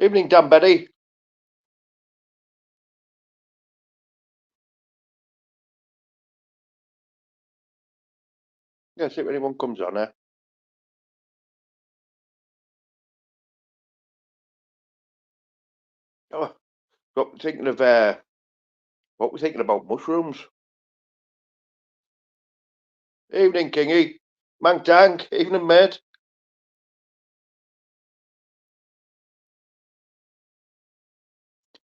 Evening, Dan Betty. Yeah, see if anyone comes on there. Oh, got thinking of what we're thinking about mushrooms. Evening, Kingy. Mang Tank. Evening, mate.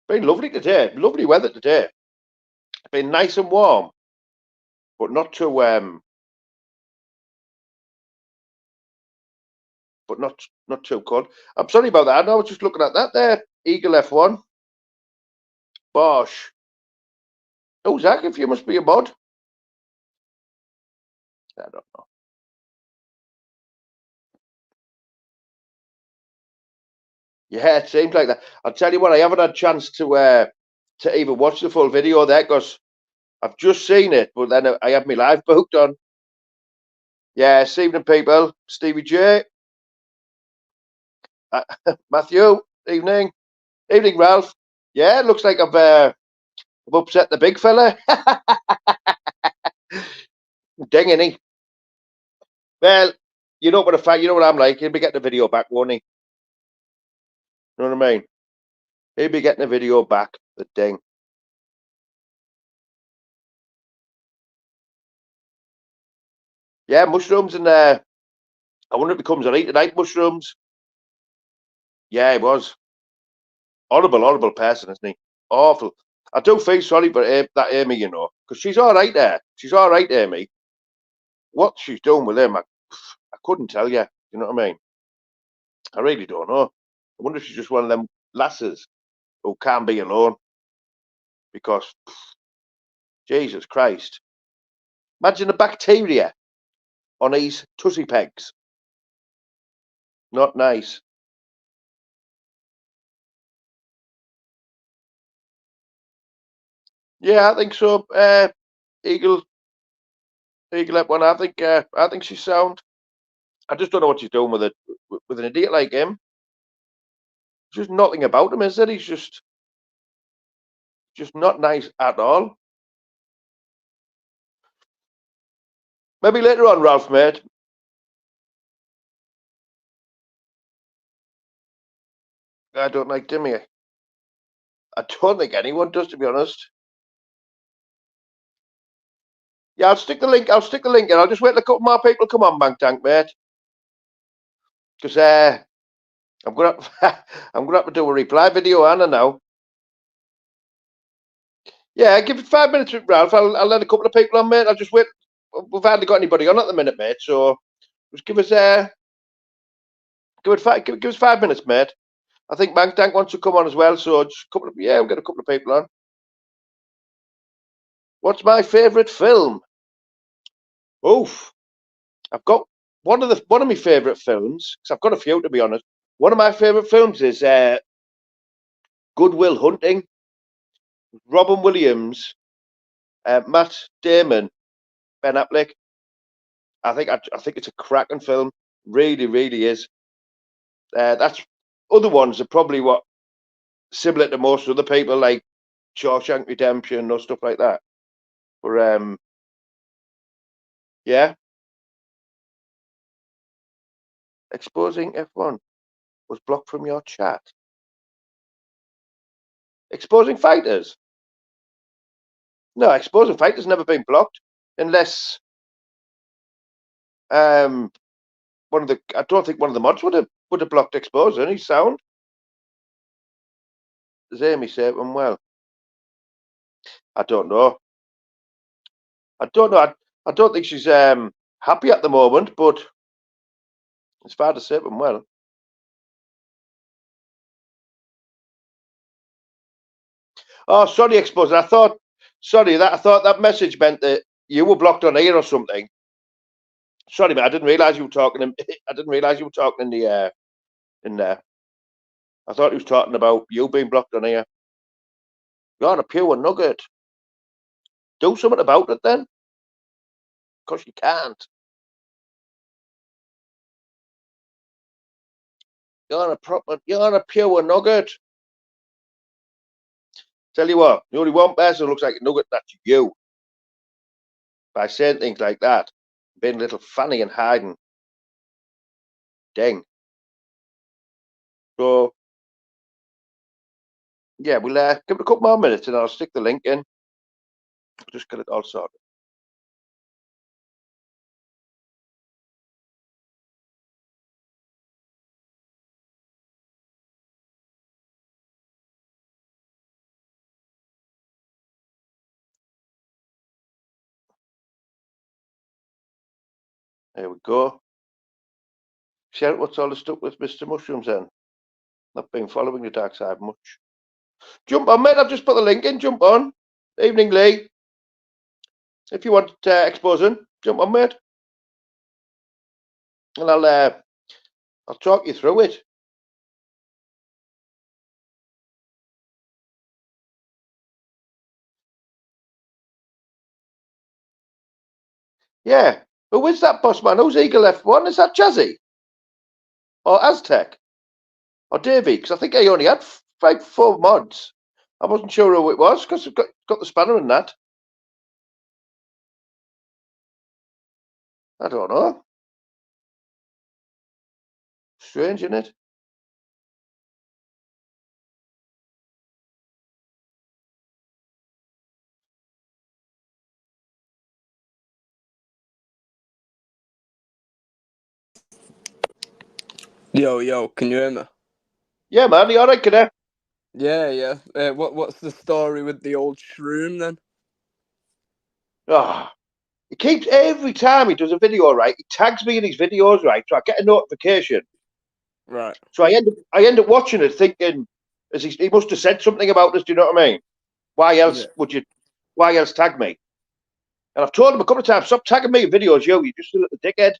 Been lovely today. Lovely weather today. Been nice and warm, but not too cold. I'm sorry about that. I was just looking at that there. Eagle F1. Bosh. Oh, Zach, if you must be a mod. I don't know. Yeah, it seems like that. I'll tell you what, I haven't had a chance to even watch the full video there because I've just seen it, but then I have my live booked on. Yeah, evening, people. Stevie J. Matthew. Evening. Evening, Ralph. Yeah, it looks like I've upset the big fella. Ding, innit? Well, you know what I'm like. He'll be getting the video back, won't he? You know what I mean? He'll be getting the video back. The ding. Yeah, mushrooms and I wonder if he comes on eat tonight. Mushrooms. Yeah, he was horrible person, isn't he? Awful. I do feel sorry for that Amy, because she's all right there. She's all right, Amy. What she's doing with him, I couldn't tell you. You know what I mean? I really don't know. I wonder if she's just one of them lasses who can't be alone because Jesus Christ. Imagine the bacteria on these tussie pegs. Not nice. Yeah, I think so. Eagle, Eagle at one. I think she's sound. I just don't know what she's doing with it with an idiot like him. Just nothing about him, is it? He's just not nice at all. Maybe later on, Ralph, mate. I don't like Timmy. I don't think anyone does, to be honest. Yeah, I'll stick the link. I'll stick the link in. I'll just wait till a couple more people come on, Bank Tank, mate. Because I'm gonna I'm gonna have to do a reply video, Anna now. Yeah, give it 5 minutes, Ralph. I'll let a couple of people on, mate. I'll just wait. We've hardly got anybody on at the minute, mate. So just give us 5 minutes, mate. I think Bank Tank wants to come on as well. So just a couple of we'll get a couple of people on. What's my favourite film? Oof. I've got one of my favourite films, because I've got a few to be honest. One of my favourite films is Good Will Hunting. Robin Williams, Matt Damon, Ben Affleck. I think it's a cracking film. Really, really is. That's other ones are probably what similar to most other people like Shawshank Redemption or stuff like that. But yeah, exposing F1 was blocked from your chat. Exposing fighters. No, exposing fighters never been blocked unless um I don't think one of the mods would have blocked exposing. He's sound. Does Amy say it well? I don't know. I don't know. I don't think she's happy at the moment, but it's fair to say it well. Oh, sorry, exposure. I thought that message meant that you were blocked on here or something. Sorry, mate. I didn't realise you were talking. I didn't realise you were talking in there. I thought he was talking about you being blocked on here. You're a pure nugget. Do something about it then, because you can't. You're on a pure nugget. Tell you what, the only one person who looks like a nugget, that's you. By saying things like that, being a little funny and hiding. Dang. So, yeah, we'll give it a couple more minutes and I'll stick the link in. Just get it all sorted. There we go. Share what's all the stuff with Mr. Mushrooms then. Not been following the dark side much. Jump on, mate. I've just put the link in. Jump on. Evening, Lee. If you want exposing, jump on, mate. And I'll talk you through it. Yeah. Who is that boss man? Who's Eagle F1? Is that Jazzy? Or Aztec? Or Davey? Because I think I only had 4 mods. I wasn't sure who it was because I've got the spanner and that. I don't know. Strange, isn't it? Yo, can you hear me? Yeah, man. You all right, kiddo? Yeah. What's the story with the old shroom then? Oh, he keeps every time he does a video, right? He tags me in his videos, right? So I get a notification. Right. So I end up watching it, thinking, he must have said something about this. Do you know what I mean? Why else would you? Why else tag me? And I've told him a couple of times, stop tagging me in videos, yo. You're just a little dickhead.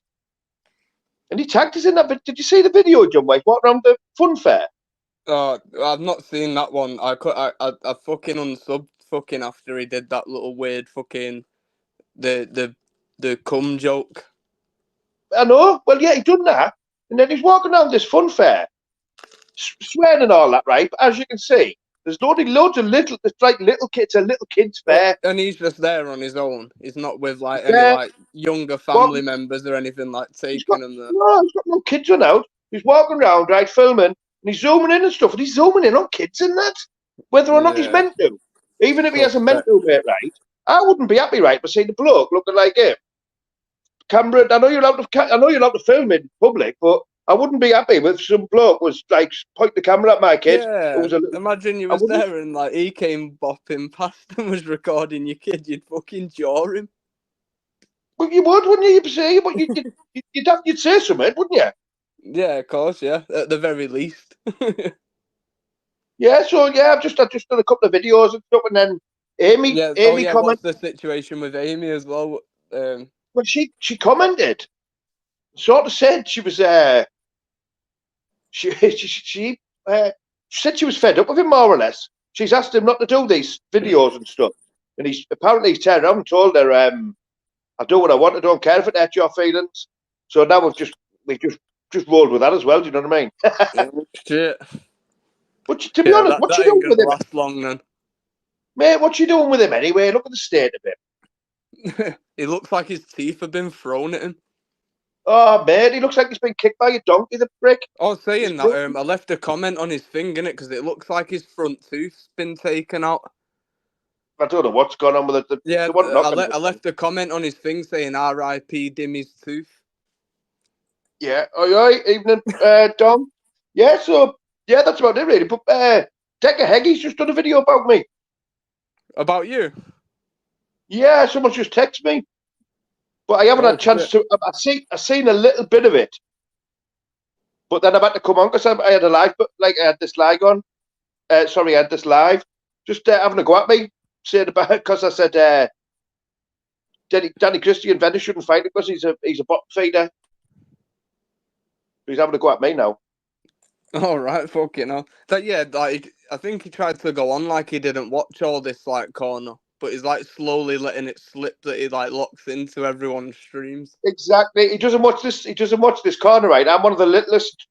And he tagged us in that. But did you see the video, John White? What around the fun fair? Oh, I've not seen that one. I fucking unsubbed fucking after he did that little weird fucking the cum joke. I know. Well, yeah, he done that, and then he's walking around this fun fair, swearing and all that, right? But as you can see, there's loads of little, it's like little kids, a little kids fair. And he's just there on his own. He's not with like any Yeah. like younger family members or anything like taking him there. No, he's got no kids on out. He's walking around, right, filming, and he's zooming in and stuff, and he's zooming in on kids and that, whether or not he's meant to. Even if he hasn't meant to, mate, right? I wouldn't be happy, right, but seeing the bloke looking like him. Camera, I know you're allowed to film in public, but I wouldn't be happy with some bloke was like point the camera at my kid. Yeah, imagine you was there and like he came bopping past and was recording your kid. You'd fucking jaw him. Well, you would, wouldn't you? But you'd say something, wouldn't you? Yeah, of course. Yeah, at the very least. Yeah. So yeah, I've just done a couple of videos and stuff, and then Amy commented. What's the situation with Amy as well? Well, she commented, sort of said she was she said she was fed up with him, more or less. She's asked him not to do these videos and stuff, and he's turned around and told her, "I do what I want. I don't care if it hurts your feelings." So now we've just rolled with that as well. Do you know what I mean? Shit. But to be honest, what's she doing with him? Last long then, mate. What's she doing with him anyway? Look at the state of him. He looks like his teeth have been thrown at him. Oh, mate, he looks like he's been kicked by a donkey, the prick. I was saying that, I left a comment on his thing, innit, because it looks like his front tooth's been taken out. I don't know what's going on with it. I left a comment on his thing saying R.I.P. Dimmy's tooth. Yeah, all right, evening, Dom. Yeah, so, yeah, that's about it, really. But Decker Heggy's just done a video about me. About you? Yeah, someone just texted me. But I haven't had a chance to. I've seen a little bit of it, but then I've had to come on because I had a live, but like I had this live on. I had this live, just having a go at me, saying about because I said Danny Christie and Venice shouldn't fight because he's a bottom feeder. He's having a go at me now. All right, fucking hell. Like I think he tried to go on like he didn't watch all this like corner. But he's like slowly letting it slip that he like locks into everyone's streams. Exactly. He doesn't watch this. He doesn't watch this corner, right? I'm one of the littlest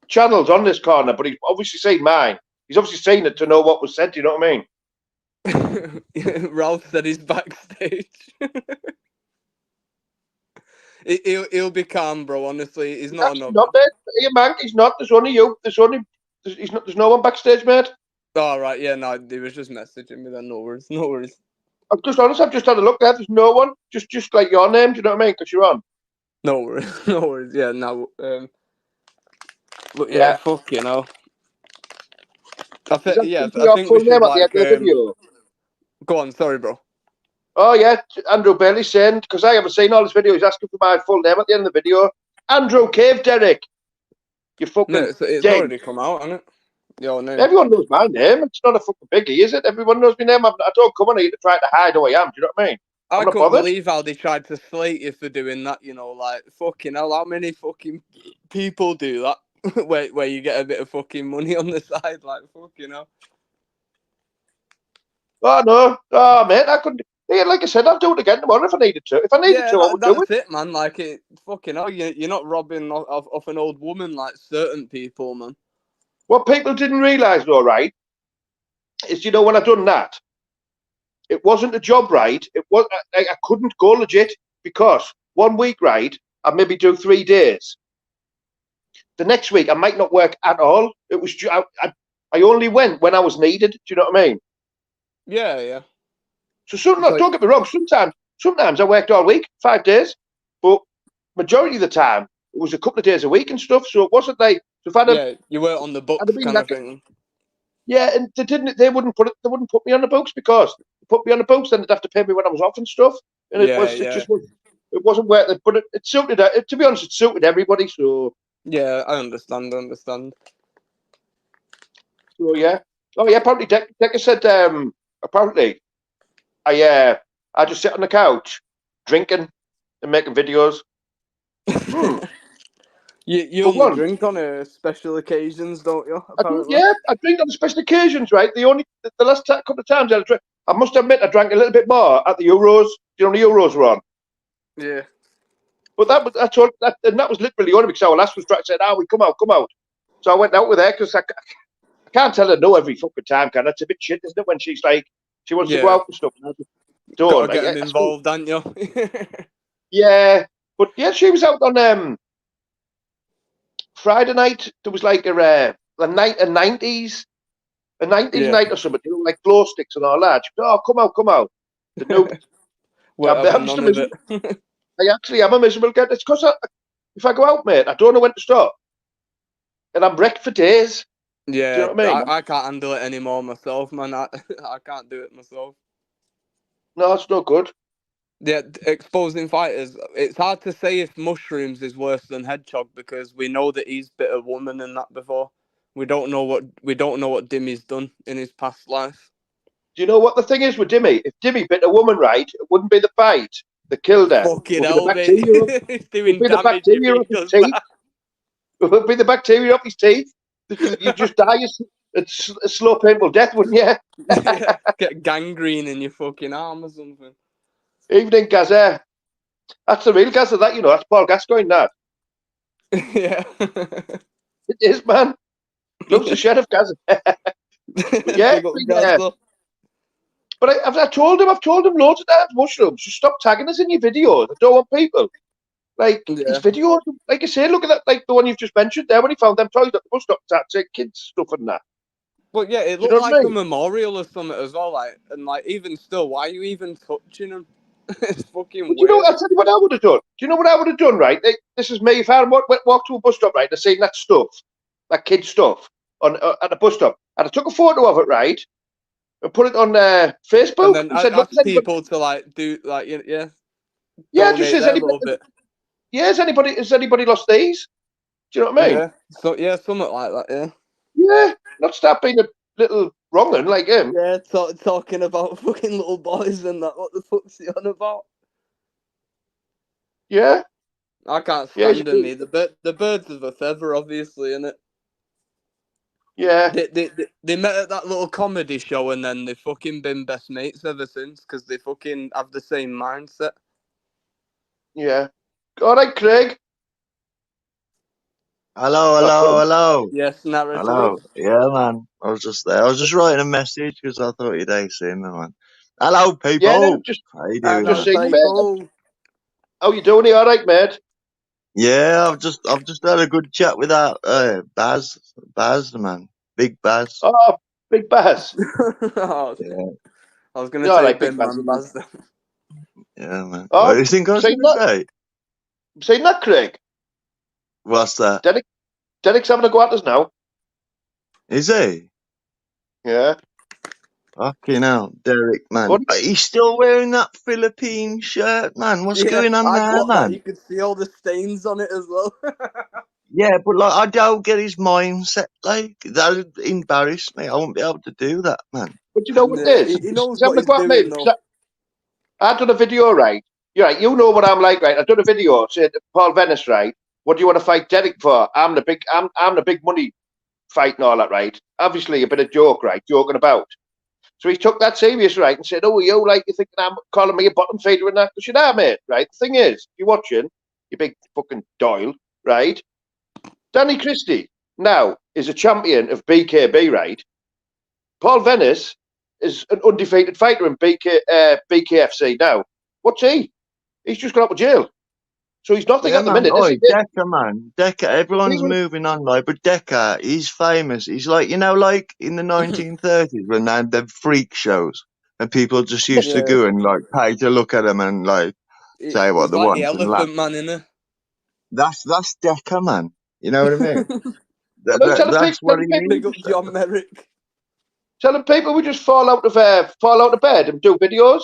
channels on this corner, but he's obviously seen mine. He's obviously seen it to know what was said. Do you know what I mean? Ralph said he's backstage. He'll be calm, bro. Honestly, he's not Actually, enough. not, mate. Hey, man, he's not. There's only you. There's no one backstage, mate. All right, yeah, no, he was just messaging me. Then no worries, no worries. I'm just honest. I've just had a look there. There's no one. Just like your name. Do you know what I mean? Because you're on. No worries, no worries. Yeah, no. But yeah, Yeah. fuck, you know. Is that Yeah, I your think full we should name at the end like of the video? go on. Sorry, bro. Oh yeah, Andrew Bailey saying, because I haven't seen all his videos. He's asking for my full name at the end of the video. Andrew Cave Derek. You No, fucking it's dead. already come out, hasn't it? Your name. Everyone knows my name. It's not a fucking biggie, is it? Everyone knows my name. I don't come on here to try to hide who I am. Do you know what I mean? I I'm not couldn't bothered. believe how they tried to slate you for doing that. You know, like fucking hell, how many fucking people do that? where you get a bit of fucking money on the side, like fucking hell. Oh no, oh mate, I couldn't. Yeah, like I said, I'll do it again tomorrow if I needed to. If I needed to, I would do That's it. it, man. Like it, fucking hell. You're not robbing off an old woman like certain people, man. What people didn't realise, though, right, is when I done that, it wasn't a job, right? It was I couldn't go legit because 1 week, right, I maybe do 3 days. The next week, I might not work at all. It was I only went when I was needed. Do you know what I mean? Yeah, yeah. So don't get me wrong. Sometimes I worked all week, 5 days, but majority of the time it was a couple of days a week and stuff. So it wasn't like so if I'd have, Yeah, you weren't on the I'd have books been kind of like, thing. yeah, and they wouldn't put me on the books because they put me on the books, then they'd have to pay me when I was off and stuff. And it wasn't worth it. But it suited. To be honest, it suited everybody. So Yeah, I understand. so yeah. Oh yeah, apparently Decker said apparently I just sit on the couch drinking and making videos. You For only one, drink on special occasions, don't you? I do, Apparently. yeah, I drink on special occasions, right? The last couple of times I drank, I must admit I drank a little bit more at the Euros. The Euros were on. Yeah. But that was literally only because our last was trying to say, we come out. So I went out with her because I can't tell her no every fucking time, can I? It's a bit shit, isn't it, when she's like, she wants to go out and stuff. And I just don't. Gotta get them involved, aren't you? Yeah. But yeah, she was out on Friday night. There was like a 90s night or something, like glow sticks and all that. She goes, come out. The new, I'm just a miserable. I actually am a miserable kid. It's because if I go out, mate, I don't know when to stop. And I'm wrecked for days. Yeah, do you know what I mean? I can't handle it anymore myself, man. I can't do it myself. No, it's not good. Yeah, exposing fighters. It's hard to say if mushrooms is worse than hedgehog because we know that he's bit a woman and that before. We don't know what Dimmy's done in his past life. Do you know what the thing is with Dimmy? If Dimmy bit a woman, right, it wouldn't be the bite that killed her. Fucking hell, mate. He's doing the damage bacteria if off he his does teeth. that. It would be the bacteria off his teeth. You just die a slow, painful death, wouldn't you? Yeah, get gangrene in your fucking arm or something. Evening, Gaza. That's the real Gaza, that, that's Paul Gascoigne, that. Yeah. It is, man. Loves the sheriff, Gaza. Yeah. But I've told him loads of times, mushrooms, just stop tagging us in your videos. I don't want people. Like, his videos, like I say, look at that, like the one you've just mentioned there when he found them toys at the bus stop, kids stuff and that. But yeah, it looked like a memorial or something as well. Like, and like, even still, why are you even touching them? It's fucking weird. I'll tell you what I would have done. Do you know what I would have done, right? This is me. If I walked to a bus stop, right, and seen that stuff, that kid stuff, at the bus stop, and I took a photo of it, right, and put it on Facebook, and then said, ask people to like do like yeah, just says anybody. Yeah, has anybody lost these? Do you know what I mean? Yeah, so something like that. Yeah. Yeah, not stop being a little wrong'un like him. Yeah, talking about fucking little boys and that. What the fuck's he on about? Yeah. I can't stand him either. The birds of a feather, obviously, innit? Yeah. They met at that little comedy show and then they've fucking been best mates ever since because they fucking have the same mindset. Yeah. All right, Craig. Hello. Yes, narrator. Hello. Yeah, man. I was just there. I was just writing a message because I thought you'd seen me, man. Hello, Yeah, people. just How you I doing, just know man? seeing you, mate. people. How you doing? You all right, mate? Yeah, I've just had a good chat with that Baz, man. Big Baz. Oh, Big Bass. Oh, Yeah, I was gonna You're all say right, Big Ben Bass. Man Isn't he? Baz. yeah, man. What do Oh, you think I was seen gonna that? say? Seen that, Craig? What's that? Derek's having a go at us now. Is he? Yeah. Fucking hell, Derek, man. Only, He's still wearing that Philippine shirt, man. What's Yeah, going on I there, got that. man? You could see all the stains on it as well. Yeah, but like I don't get his mindset. Like that'd embarrass me. I won't be able to do that, man. but you know what it Yeah, is? he He's knows what having a he's go at me doing because though. I've done a video, right? You're right. You know what I'm like, right? I've done a video saying to Paul Venice, right? What do you want to fight Derek for? I'm the big money fight and all that, right? Obviously a bit of joke, right? Joking about. So he took that serious, right, and said, "Oh, you like you thinking I'm calling me a bottom feeder and that? Because you're not, mate, right? The thing is, if you're watching, you big fucking Doyle, right? Danny Christie now is a champion of BKB, right? Paul Venice is an undefeated fighter in BKFC now. What's he? He's just got out of jail, so he's nothing Yeah, at the man. minute, is Oh, he? Decker, man. Decker. He Everyone's was, moving on, like, but Decker, he's famous. He's like, like in the 1930s when they had them freak shows, and people just used to Yeah, go and like pay to look at them and like say what he's they like the want and laugh. Elephant Man, innit? That's Decker, man. You know what I mean? I know, That's what he telling Big is. up John Merrick. people we just fall out of bed and do videos.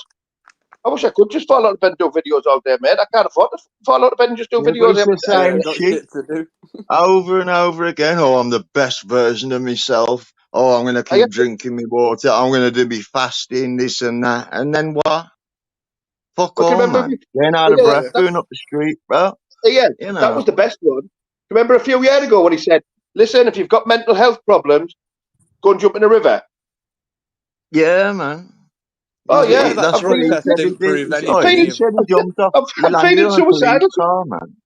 I wish I could just fall out of bed and do videos all day, mate. I can't afford to fall out of bed and just do Yeah, but videos it's every the day. Yeah, same got shit shit to do. over and over again. Oh, I'm the best version of myself. Oh, I'm gonna I keep have to, drinking my water. I'm gonna do me fasting, this and that. And then what? Fuck but you all, remember, man. Getting out of yeah, breath, Yeah. going up the street, bro. yeah, You that was know. the best one. Remember a few years ago when he said, "Listen, if you've got mental health problems, go and jump in a river." Yeah, man. Oh yeah, That That's I'm what drug he feeling, test said he didn't did. prove I'm Oh, anything feeling, he either. said he jumped off. He I'm landed feeling on a police suicidal. car, man.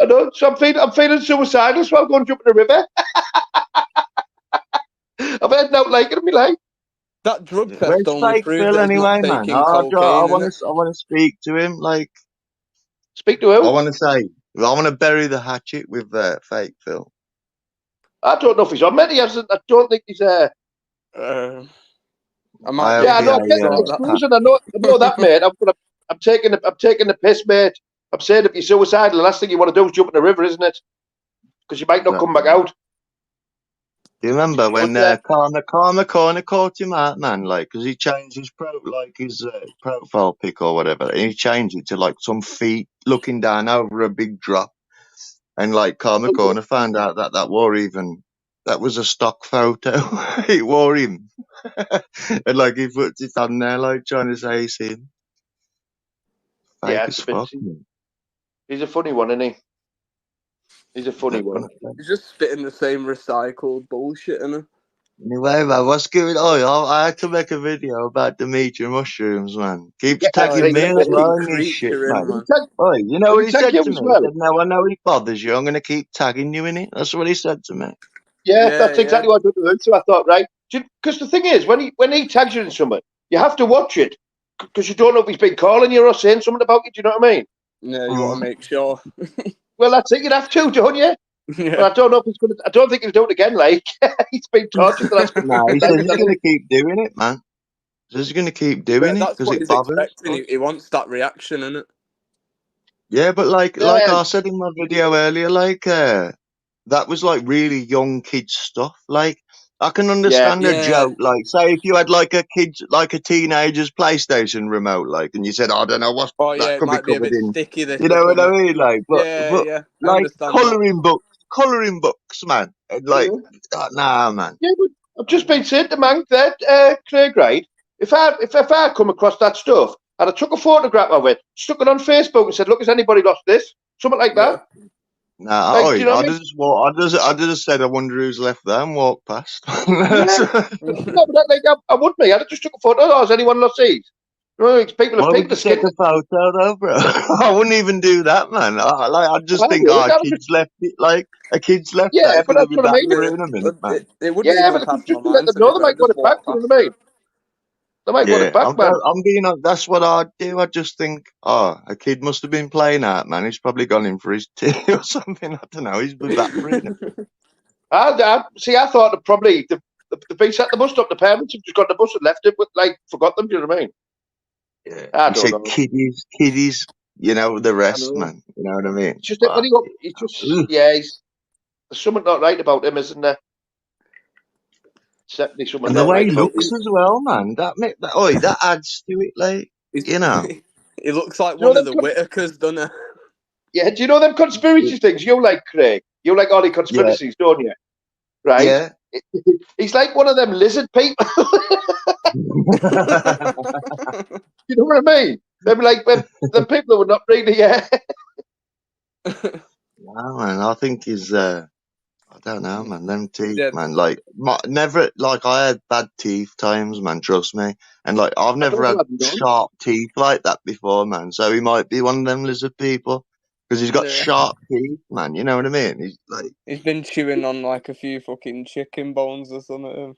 I know, so I'm feeling suicidal, so I'm going to jump in a river. I've had no like it in my life. That drug Yeah. test Where's only Fake proved Phil that he's not anyway, man? taking cocaine, innit? I want to speak to him. Like, Speak to I who? want to say, I want to bury the hatchet with Fake Phil. I don't know if he's on many. I don't think he's. Uh, I I might be hope Yeah, I able he know. I'm to getting sort exclusion. I know that, that. mate. I'm taking the piss, mate. I'm saying if you're suicidal, the last thing you want to do is jump in the river, isn't it? Because you might not come back Exactly. out. Do you remember But when Karma Corner caught him out, man? Like, because he changed his profile pic or whatever, and he changed it to like some feet looking down over a big drop, and like Karma Corner found out that was a stock photo. It wore him, and like he put it on there, like trying to say he's him. yeah, Fake it's as a bit. fuck, man. He's a funny one, isn't he? He's a funny one. Definitely. He's just spitting the same recycled bullshit, innit? Anyway, man, what's going on? I had to make a video about Dimitri mushrooms, man. Keeps Yeah, I Oh, tagging he's seen me a it, as mate. well fucking in this shit, creature in, man. Did he man. tag, Oh, you know did what he he tag said you to as me? He well? said, "No, I know it bothers you. I'm going to keep tagging you in it." That's what he said to me. Yeah, Yeah, that's yeah. exactly what I did. So I thought, right, because the thing is, when he tags you in something, you have to watch it because you don't know if he's been calling you or saying something about you. Do you know what I mean? Yeah, you want to Mm. make sure. Well, that's it. You'd have to, don't you? Yeah. But I don't know if he's going to. I don't think he'll do it again. Like he's been tortured the last couple No, he of says days. he's going to keep doing it, man. He says he's going to keep doing it That's because what it he's bothers expecting. us. He wants that reaction, innit? Yeah, but like Yeah, I said in my video earlier, that was like really young kid stuff. Like I can yeah, understand a Yeah. joke. Like say if you had like a kid, like a teenager's PlayStation remote, like, and you said, I don't know what Oh, that yeah, it could be might be a covered bit in. sticky, this You or know what I something. mean? Like, Yeah, but yeah. I like understand that. coloring books, man. And like, mhm. nah, man. Yeah. But I've just been saying to man that Craig, right? If I come across that stuff and I took a photograph of it, stuck it on Facebook and said, "Look, has anybody lost this?" Something like Yeah. that. Nah, Like, do you know what I mean? I just said, I wonder who's left there and walked past. Yeah. No, but like I would be. I just took a photo. Oh, has anyone lost these? No, it's people Why would are you take scared. a photo though, bro? I wouldn't even do that, man. I just I think, would. I would kids left it. Like a kid's left that. yeah, It's but gonna that's be what I back mean. for Yeah, it in a minute, man. it wouldn't Yeah, even but pass my just to let mind them to be know they fair. might want Just it back. walk You know past. what I mean? They might want Yeah, it back, man. I'm being. That's what I do. I just think, a kid must have been playing out, man. He's probably gone in for his tea or something. I don't know. He's be back for it. I see. I thought that probably the base at the bus stop. The parents have just got the bus and left it, but like forgot them. Do you know what I mean? Yeah, I he don't said know. kiddies. You know the I rest, know. man. You know what I mean? It's just that when he's just Ugh. yeah. There's something not right about him, isn't there? Definitely something And the not way right he about looks him. as well, man. That adds to it, like He's, you know. he looks like Do you know one of them? the Whitakers, doesn't he? Yeah. Do you know them conspiracy things? You like Craig. You like all the Yeah, conspiracies, don't you? Right. yeah. He's like one of them lizard people. You know what I mean? They're like when the people who were not really. Yeah. No, man. I think he's. I don't know, man. Them teeth, Yeah, man. Like, never. Like, I had bad teeth times, man. Trust me. And like, I've I never don't know had what I've done. sharp teeth like that before, man. So he might be one of them lizard people because he's got yeah. sharp teeth, man. You know what I mean? He's like, He's been chewing on like a few fucking chicken bones or something.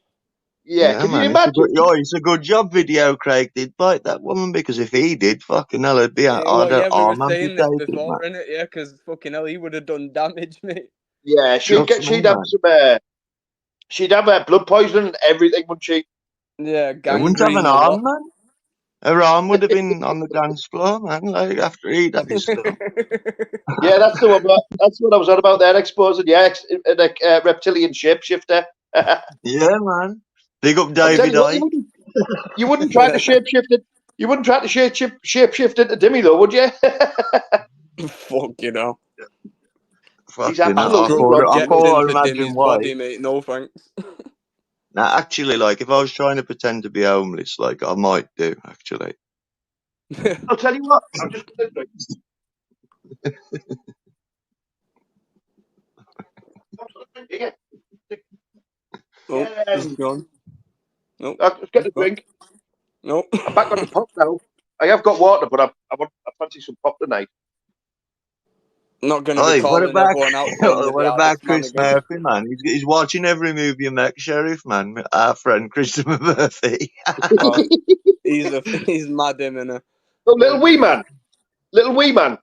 Yeah. yeah, Can you man. imagine? It's a good job video Craig did bite that woman because if he did, fucking hell, I'd Well, have yeah, we were arm saying this amputated, before, man. innit? Yeah, because fucking hell, he would have done damage, mate. Yeah. Trust me, She'd have man. some. She'd have blood poisoning and everything, wouldn't she? Yeah, I wouldn't have gangrene, an the arm, lot. man. Her arm would have been on the dance floor, man. Like after he'd had his stuff. Yeah, that's the one. That's what I was on about there. Exposing, yeah, the reptilian shapeshifter. Yeah, man. Big up I'll tell David you what, Icke. you wouldn't try to shapeshift it. You wouldn't try to shapeshift into Dimmy though, would you? Fuck, you know. He's Fucking I'd hell. absolutely I project dodgy. can't into imagine Dimmy's why. body, mate. No thanks. Now, actually, like, if I was trying to pretend to be homeless, like, I might do, actually. I'll tell you what. I'll just get a drink. Yeah, Oh, yeah. he's gone. Nope. I'll just get He's a gone. drink. Nope. I'm back on the pop now. I have got water, but I fancy some pop tonight. Not going to be Oi, calling everyone out saying you're the what about hardest man Chris again. Murphy, man? He's watching every movie you make, Sheriff, man. Our friend Christopher Murphy. Oh, he's mad him, innit? Oh, little wee man. Little wee man.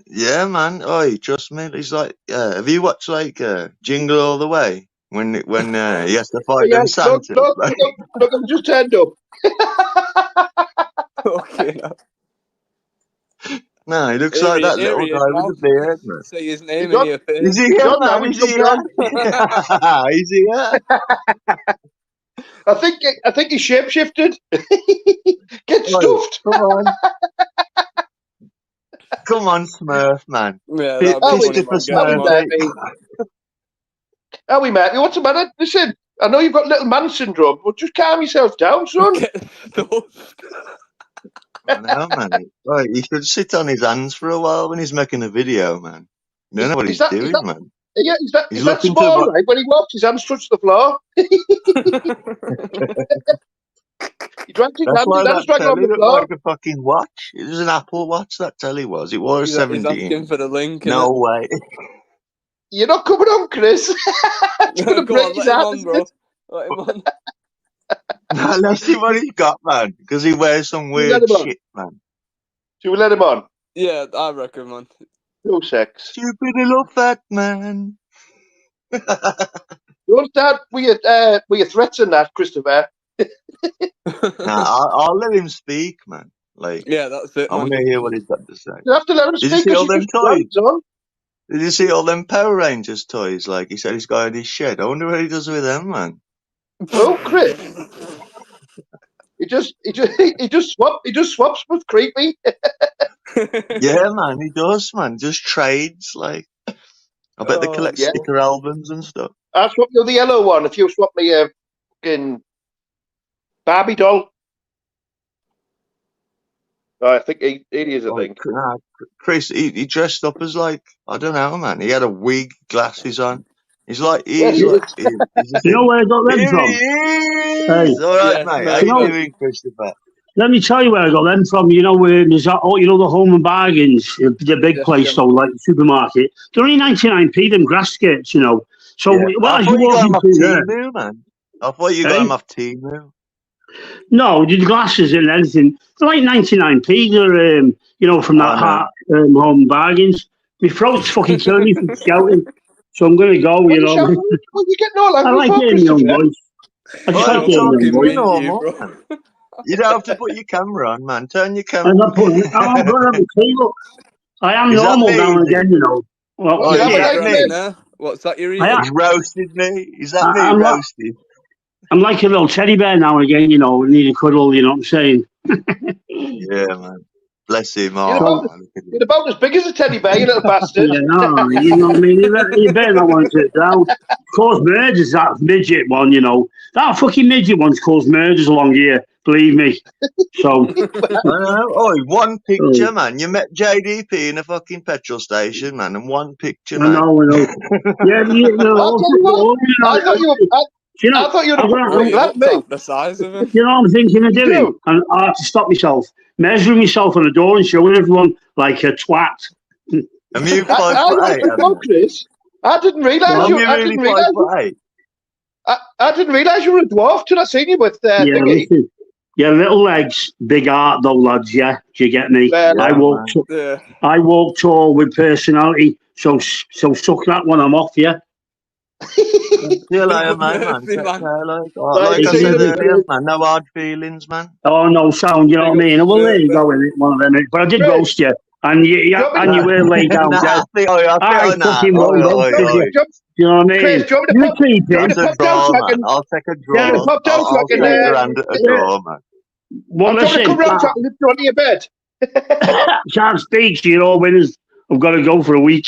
Yeah, man. Oi, trust me. He's like, have you watched, like, Jingle All the Way? When he has to Oh fight yeah, them Santas, like. look, I'm just turned up. Okay, no. No, he looks like that Here little he is guy with now. the beard, man. Say his He's name and on. he Is appears. he He's here, on now. man? He's Is he jumped on. here? Is he here? I think he's shapeshifted. Get Oi, stuffed. come on. Come on, Smurf, man. Yeah, that'd Are be we? funny, Christopher man. Get Are we, him on. Smurfy. Murphy? Are we, Murphy? What's the matter? Listen, I know you've got little man syndrome, but just calm yourself down, son. Get stuffed. I know, man. Right, he should sit on his hands for a while when he's making a video, man. You don't know what Is he's that doing, man. yeah? He's Is that looking to small? what? Right when he walks, his hands touch the floor. He drags That's why his hands that drag along telly the looked floor. like a fucking watch. It was an Apple Watch, that telly was. It was He's 17 asking inch. for the link, No innit? way. You're not coming on, Chris. It's going to Go break on, his let him heart, on, isn't bro. it? Let him on. Now, let's see what he's got, man. Because he wears some Should we let weird him on? shit, man. Should we let him on? Yeah, I reckon, man. No sex. Stupid little fat man. Don't start with your threats and that, Christopher. Nah, I'll let him speak, man. Like, Yeah, that's it, I want man. to hear what he's got to say. You have to let him Did you speak see because all you them just toys? runs on. Did you see all them Power Rangers toys? Like, he said he's got in his shed. I wonder what he does with them, man. Oh, Chris. He just swaps with creepy. Yeah, man, he does, man. Just trades, like. I bet they Oh, collect Yeah. sticker albums and stuff. I'll swap you the yellow one if you swap me a fucking Barbie doll. I think he is, I Oh, think. Chris, he dressed up as like, I don't know, man. He had a wig, glasses on. He's like, Yes, he is. he's just You know where I got them here from? he Hey, is. All right, yeah, mate. How you you know, Smurfette. doing, Christopher? Let me tell you where I got them from. You know, there's that, you know, the Home and Bargains, the big Yes, place, so gentlemen. like the supermarket. They're only 99p, them grass skirts, you know. So, Yeah. well, I as thought you're you got walking them off through there, Temu, man. I thought you got eh? them off Temu. No, the glasses and everything. They're like 99p. They're, you know, from Oh, that no. Home and Bargains. My throat's fucking killing me from shouting. So I'm going to go, What you are you know. shouting? What are you getting all I angry like for, hearing my own Christopher? voice. I just Well, like you're hearing my own talking Fucking to voice. mint, you, normal, bro. man. You don't have to put your camera on, man. Turn your I'm camera. not putting, I'm going to have a clean up. I am Is that normal me? now and Is it? again, you know. Well, What Oh, you is have a shit. that nice Right me? name? now, what's that you're I, eating? He's roasted me. Is that me I'm, like, roasted? I'm like a little teddy bear now and again, you know. Need a cuddle, you know what I'm saying? Yeah, man. Bless him. You're Oh, So, about man. Look at you're him. about as big as a teddy bear, you little bastard. yeah, no, you know what I mean? You better not want to sit down. Cause murders, that midget one, you know. That fucking midget one's caused murders along here, believe me. So, I know. Oh, one oh, picture, man. You met JDP in a fucking petrol station, man, and one picture, I mate. know, I know. Yeah, you know, I'll tell you what. you know, I thought you were. you know, I thought you were I'm gonna, What, pretty you glad looked me. at the size of him? you know what I'm thinking of You doing? do. And I have to stop myself, measuring myself on the door and showing everyone like a twat. Am you I, five I foot like eight? as Am well, you? Chris. I didn't realise Well, Am you. you I really didn't five realise you. foot eight? I didn't realise you were a dwarf till I seen you with yeah, thingy. listen. Yeah, little legs, big heart though, lads. Yeah, do you get me? Well, I Yeah, walk, man. Yeah. I walk tall with personality. So suck that one. I'm off. Yeah. See you later, Good mate, man. mercy, Take man. care, like, right, like I see you Taking in said a bit, it. earlier, Chris. man. No hard feelings, man. Oh no, sound. You know Big what I up mean? Well, there straight, you mate. go. In it, one of them. But I did Chris, roast you, and do you want me and to, No, you were laid down nah, dead. I I feel, nah, fucking won't roast, oi, did you? oi. Do you know what I Chris, mean? do you want me to You pop? Do keep you want me That's him. to a pop down draw, so I man. can? Do I'll take a you want me to Yeah. draw. pop down so I I'll can? shake your hand at a draw, man. Well, I'm trying to come listen. round so I can lift you onto your bed. Can't speak. So you're all winners. I've got to go for a week.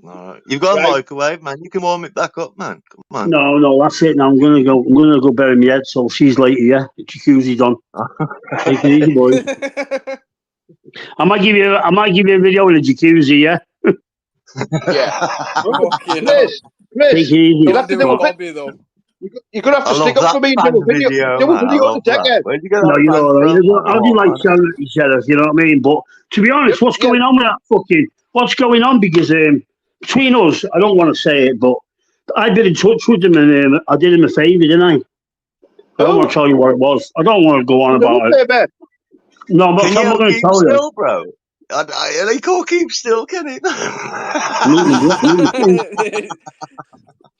Alright. You've got a Right. microwave, man. You can warm it back up, man. Come No, that's it. Now I'm gonna go. I'm gonna go bury my head. So she's later. Yeah, the jacuzzi's on. on. Take it easy, boys. I might give you. I might give you a video in the jacuzzi. Yeah. Yeah. Fucking hell. Chris, Take Chris, it easy. you'll Don't have to do do a a bit. Bobby, though. You're gonna have I to stick love up that for me and fan do a video. video, Do a man. I video on love the that. deckhand. Where'd you get No, that you fan know, from, man? I I'll do like want that. sheriff, you know what I mean? But to be honest, what's Yeah. going on with that fucking, what's going on? Because between us, I don't want to say it, but I've been in touch with him and I did him a favour, didn't I? I don't want Who? to tell you what it was. I don't want to go on Did about it. a favour? No, I'm Can not you going to keep tell you. still, bro? They can't keep still, can it? Who did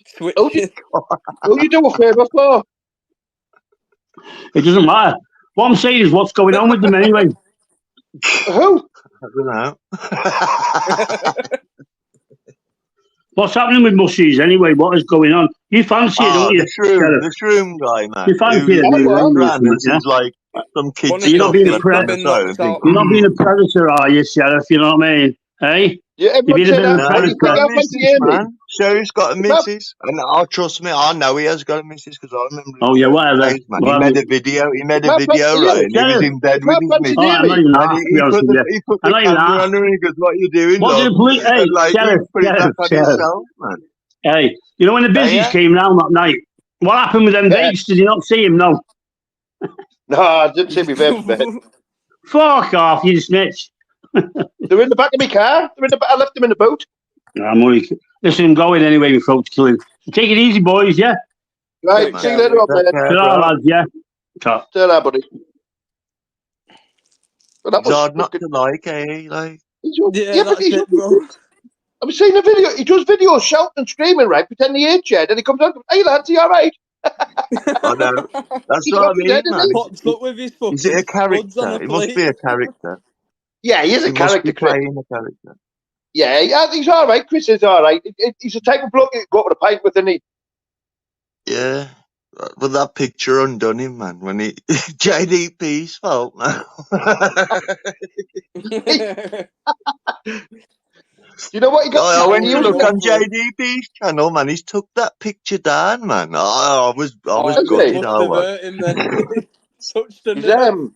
Switching. who you do a favour for? It doesn't matter. What I'm saying is what's going on with them anyway. Who? I don't know. What's happening with Mushies anyway? What is going on? You fancy it, don't Oh, you, Sheriff? the shroom guy, man. You fancy Who it, I do you, what? don't you, or ran and something, yeah? sees like some kid One of You're his not stuck being a left teeth pre- have on the been throat and knocked think, out. you're not being a predator, are you, Sheriff? You know what I mean? Hey? Yeah, If everyone you'd have said been a that. no, But he's you think got predator, a I fancy missus, Amy? man. Sheriff's got a If I, missus. And I'll trust me, I know he has got a missus because I remember him oh yeah, telling whatever. days, man. He Whatever. made a video. He made if a I video, fancy right? you, And he was Sheriff, in bed if with I his fancied oh, missus. I'm not Amy, even And that, to be honest with you. he put I'm the not even camera that. on her and he goes, "What you doing, What did love?" the police, And hey, like he Sheriff, put it back on Sheriff. himself, man. Hey, you know when the busies Yeah. came round that night, what happened with them yeah. vapes? Did you not see him? No. No, I didn't see me vapes, mate. Fuck off, you snitch. They're in the back of my car. I left them in the boot. I'm only, listen, I'm going anyway, my throat's killing. So take it easy, boys, yeah? Yeah, Right, Take man. see you care, later mate. on, Take mate. care, Ta-ra, bro. lads, yeah? Ta. Still there, buddy. But that It's was hard not fucking. to like, eh? Like, Yeah, Yeah, but that's he's. it, bro. I was seeing a video. He does videos shouting and screaming, right? Pretending he ain't dead, and he comes out. Hey lads, are you all right? I know. That's He's what I not mean, dead, is man. he? Pops up with his Is it fucking a spuds on character? a It must be plate. a character. Yeah, he is a He must be character, Chris. playing a character. Yeah, he's all right. Chris is all right. He's the type of bloke you go to the pint with, isn't he? Yeah. But that picture undone him, man. When he JDP's fault, man. You know what he got? I went He to was look Towering on over him. JDP's channel, man. He's took that picture down, man. I was Oh, Is it he? gutted. must I have was. hurt him then. Such the He's nerve.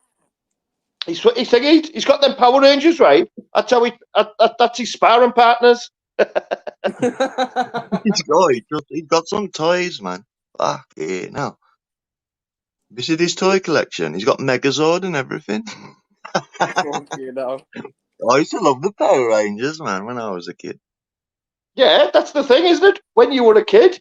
he's got them Power Rangers, right? That's how that's his sparring partners. He got some toys, man. Fuck yeah, no. This is his toy collection. He's got Megazord and everything. Okay, now. I used to love the Power Rangers, man, when I was a kid. Yeah, that's the thing, isn't it? When you were a kid.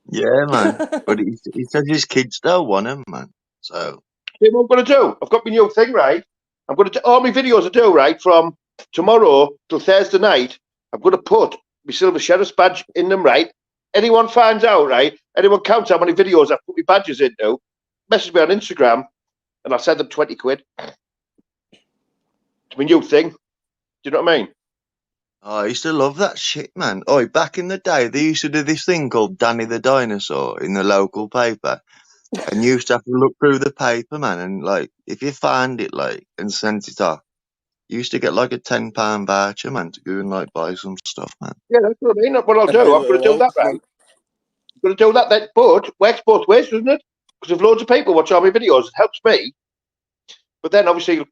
Yeah, man. But he says his kids still want him, man. So. See what I'm going to do? I've got my new thing, right? I'm going to all my videos I do, right, from tomorrow till Thursday night. I'm going to put my Silver Sheriff's badge in them, right? Anyone finds out, right? Anyone counts how many videos I've put my badges into, message me on Instagram, and I'll send them 20 quid. It's my new thing. Do you know what I mean? Oh, I used to love that shit, man. Oh, back in the day, they used to do this thing called Danny the Dinosaur in the local paper. And you used to have to look through the paper, man. And, like, if you found it, like, and sent it off, you used to get, like, a £10 voucher, man, to go and, like, buy some stuff, man. Yeah, that's what I mean. That's what I'll do. I'm going to do that, right? I'm going to do that, then, but it works both ways, doesn't it? Because if loads of people watch all my videos, it helps me. But then, obviously,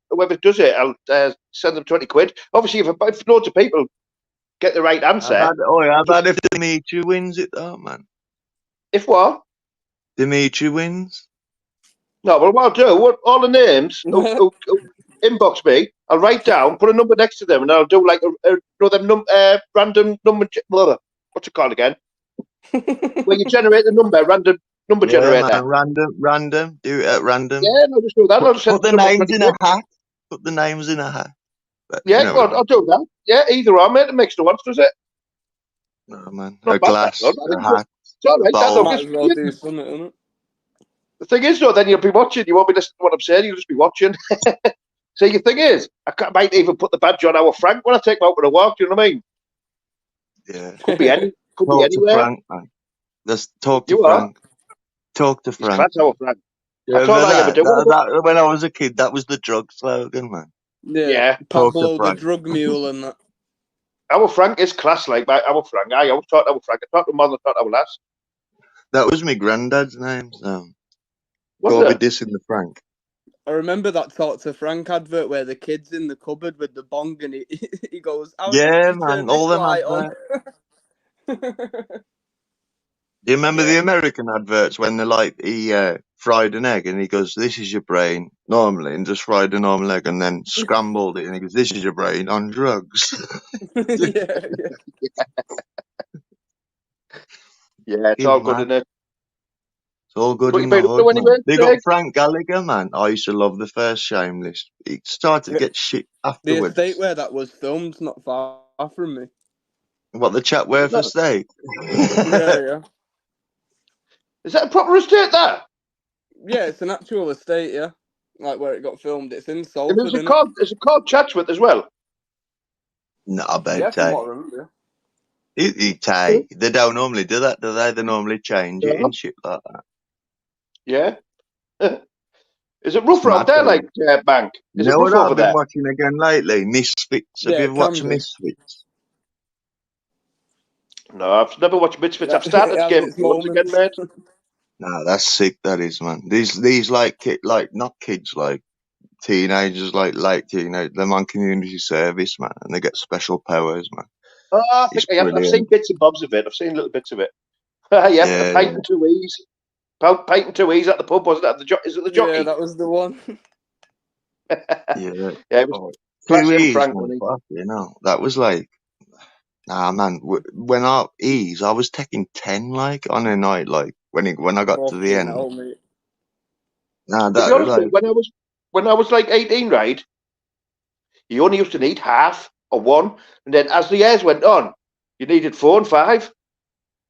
whoever does it, I'll send them 20 quid. Obviously, if loads of people get the right answer. How about if Dimitri wins it, though, man? If what? Dimitri wins? No, well, what I'll do, all the names who inbox me, I'll write down, put a number next to them, and I'll do like random number. What's it called again? Where you generate the number, random number generator. Man, random. Do it at random. Yeah, I'll just do that. Put the names in a hat. Put the names in a hat. But, yeah, I'll do that. Yeah, either or, mate. It makes no odds, does it? No, man. Not a bad, glass, a hat. It's all right. Bowl. Might as well do something, innit? The thing is, though, then you'll be watching. You won't be listening to what I'm saying. You'll just be watching. So the thing is, I might even put the badge on our Frank when I take him out for a walk. Do you know what I mean? Yeah. Could be anywhere. To Frank, man. Just talk to You Frank. Are? Talk to He's Frank. class, our Frank. Yeah, that's all I ever do. When I was a kid, that was the drug slogan, man. Yeah. Pablo the drug mule and that. Our Frank is class, like our Frank. I always thought our Frank. I thought the mother thought our lass. That was my granddad's name. So. Go be dissing the Frank. I remember that Talk to Frank advert where the kid's in the cupboard with the bong and he goes, yeah, man, all them adverts. Do you remember the American adverts when they're like, he fried an egg and he goes, this is your brain, normally, and just fried a normal egg and then scrambled it and he goes, this is your brain on drugs. Yeah, it's all good, isn't it? It's all good in the hood, man. They got Frank Gallagher, man. I used to love the first Shameless. It started to get shit afterwards. The estate where that was filmed, not far from me. What, the Chatworth estate? Yeah. Is that a proper estate, that? Yeah, it's an actual estate, yeah. Like where it got filmed. It's in Salford. Is it called Chatsworth as well? No, I bet. Yeah, from what I remember. They don't normally do that, do they? They normally change it and shit like that. Yeah. Is it rough out there, like Bank? Is it rough over there? I've been watching again lately? Misfits. Have you ever watched Misfits? No, I've never watched Misfits. I've started Game of Thrones again, mate. No, that's sick. That is, man. These like not kids, like teenagers, like late teenagers. They're on community service, man, and they get special powers, man. Oh, I think I've seen bits and bobs of it. I've seen little bits of it. Yeah, Pint and Two E's. Pint and Two E's at the pub, wasn't it? Is it the jockey? Yeah, that was the one. Yeah, it was. Two E's, you know, that was like. Nah, man. When I was taking 10 like on a night, like when I got to the end. Nah, that honest, like, when I was like 18, right? You only used to need half or one, and then as the years went on, you needed 4 and 5.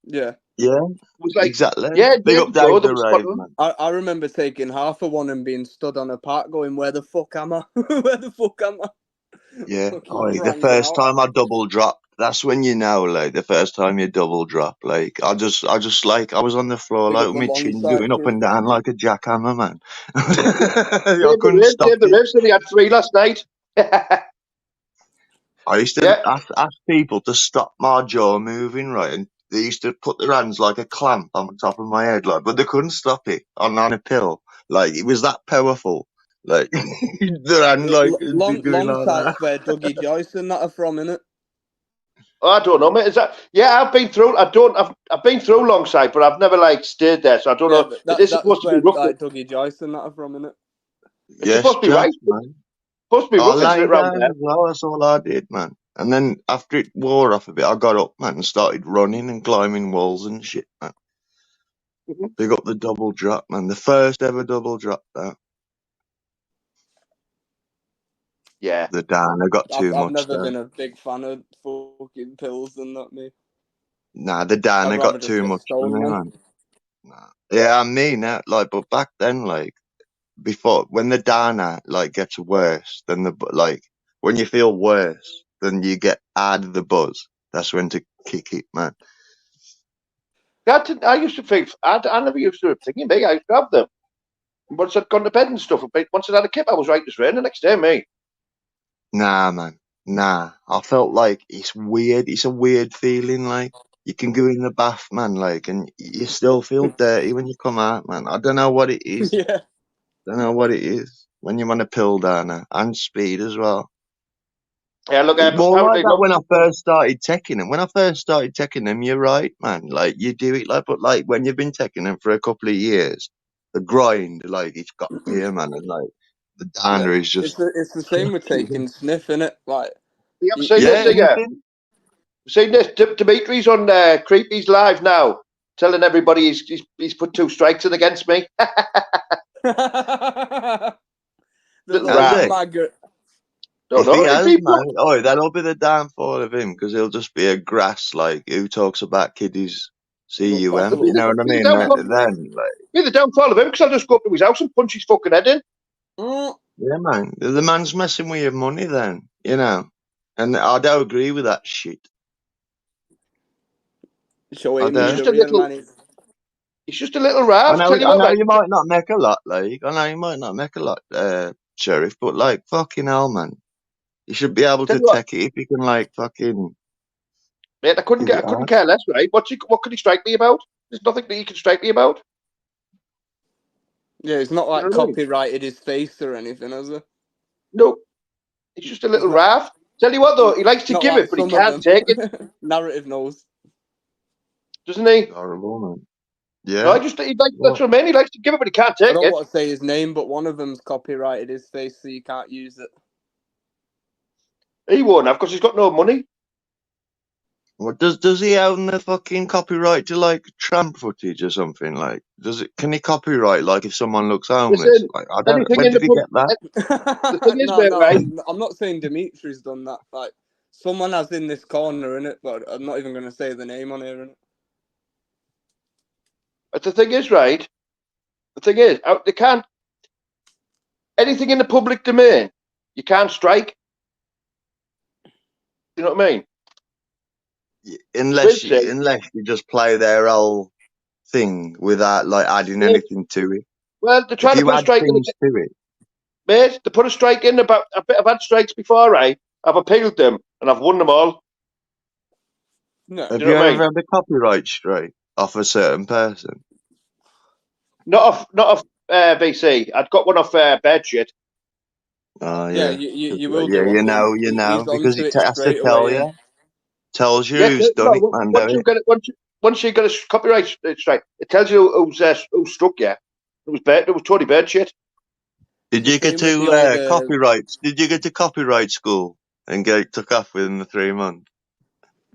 Yeah. Yeah. It was like, exactly. Yeah. Big up Dave the Rave, man. I remember taking half of one and being stood on a park going, "Where the fuck am I? Where the fuck am I?" Yeah. The first time I double dropped, that's when you know, like the first time you double drop, like I just like I was on the floor, like with my chin doing up and down like a jackhammer, man. I couldn't stop Dave the Rave said he had 3 last night. I used to ask people to stop my jaw moving, right, and they used to put their hands like a clamp on the top of my head, like, but they couldn't stop it on a pill. Like it was that powerful. Like their hand, like long like sides where Dougie Joyce and that are from, innit? Oh, I don't know, mate. Is that? Yeah, I've been through. I've been through Longside, but I've never like stayed there, so I don't Yeah, know. but It is that's supposed to be where rough. like Dougie Joyce and that are from, innit? It's Yes, supposed to be Jack, right. man. Supposed to be I rough, isn't lay it, round down there? as well. That's all I did, man. And then after it wore off a bit, I got up, man, and started running and climbing walls and shit, man. Mhm. Big up the double drop, man. The first ever double drop, though. Yeah. The down, I got too I've much never there. been a big fan of fucking pills and that, me. Nah, the down, I'd I rather got just too get much for stoned, me, man. man. Nah. Yeah, I mean that, like, but back then, like, before, when the downer, like, gets worse, then like, when you feel worse, then you get out of the buzz. That's when to kick it, man. I used to think I never used to think me. I used to have them. Once I'd gone to bed and stuff, but once I'd had a kip, I was right as rain the next day, me. Nah, man. Nah. I felt like it's weird. It's a weird feeling, like, you can go in the bath, man, like, and you still feel dirty when you come out, man. I don't know what it is. Yeah. Don't know what it is. When you want a pill downer and speed as well. Yeah, look, It's more like apparently, that look, when I first started taking them. When I first started taking them, you're right, man. Like, you do it, like, but like when you've been taking them for a couple of years, the grind, like, it's got to you, man. And like, the Yeah. downer is just, It's the same with taking sniff, innit? Like, you ever you, seen this yeah, thing? anything. Seen this? Dimitri's on Creepy's live now, telling everybody he's put 2 strikes in against me. the Little Has little rat. he? maggot. Don't If he know. If has, he man, oh, that'll be the downfall of him because he'll just be a grass like who talks about kiddies Little cum. be You toffler. know what I the mean? downfall, Then, like, be the downfall of him, because I'll just go up to his house and punch his fucking head in. Mm. yeah, man, the man's messing with your money. Then, you know, and I don't agree with that shit. Show I him who He's don't. the just a real little. man is. He's just a little rat. Tell you I what, know like, you might not make a lot, like, I know you might not make a lot, sheriff, but like, fucking hell, man, you should be able tell to you what, take it if you can, like, fucking mate. give I it couldn't out. care less, right? What could he strike me about? There's nothing that he can strike me about. Yeah, it's not You know like what I mean? copyrighted his face or anything, has it? No, he's just a It's little not. rat. Tell you what, though, he likes to Not give like it, but he some of can't them. take it, Narrative knows. doesn't he? Horrible, man. No, Yeah. he likes. That's Well, what I mean. He likes to give it, but he can't I take don't it. want to say his name, but one of them's copyrighted his face, so you can't use it. He won't have because he's got no money. what does he own the fucking copyright to like tramp footage or something? Like, can he copyright like if someone looks homeless? Listen, Like, I don't. anything Where in the did he pub. get that? The thing is, No, mate, right? I'm not saying Dimitri's done that. Like, someone has in this corner, in it, but I'm not even going to say the name on here, innit? But the thing is, right? The thing is, they can't. Anything in the public domain, you can't strike. You know what I mean? Unless Basically, you just play their whole thing without like adding mate, anything to it. well, they're If trying to you put a add strike in. things to it, Mate, they put a strike in about. I've had strikes before, right? I've appealed them and I've won them all. No. have Do you you know what I ever mean? had a copyright strike off a certain person? Not off BC. I'd got one off bed shit. Oh Yeah, yeah. you will Yeah, do off him. you He's know, because onto it it has to straight tell away, you, innit? tells you Yeah, who's done it, man, once don't you it? get it, once you get a copyright strike, it tells you who struck you. It was Tony Bird shit. It's Did the you get same with the to old. copyrights? Did you get to copyright school and get it took off within the 3 months?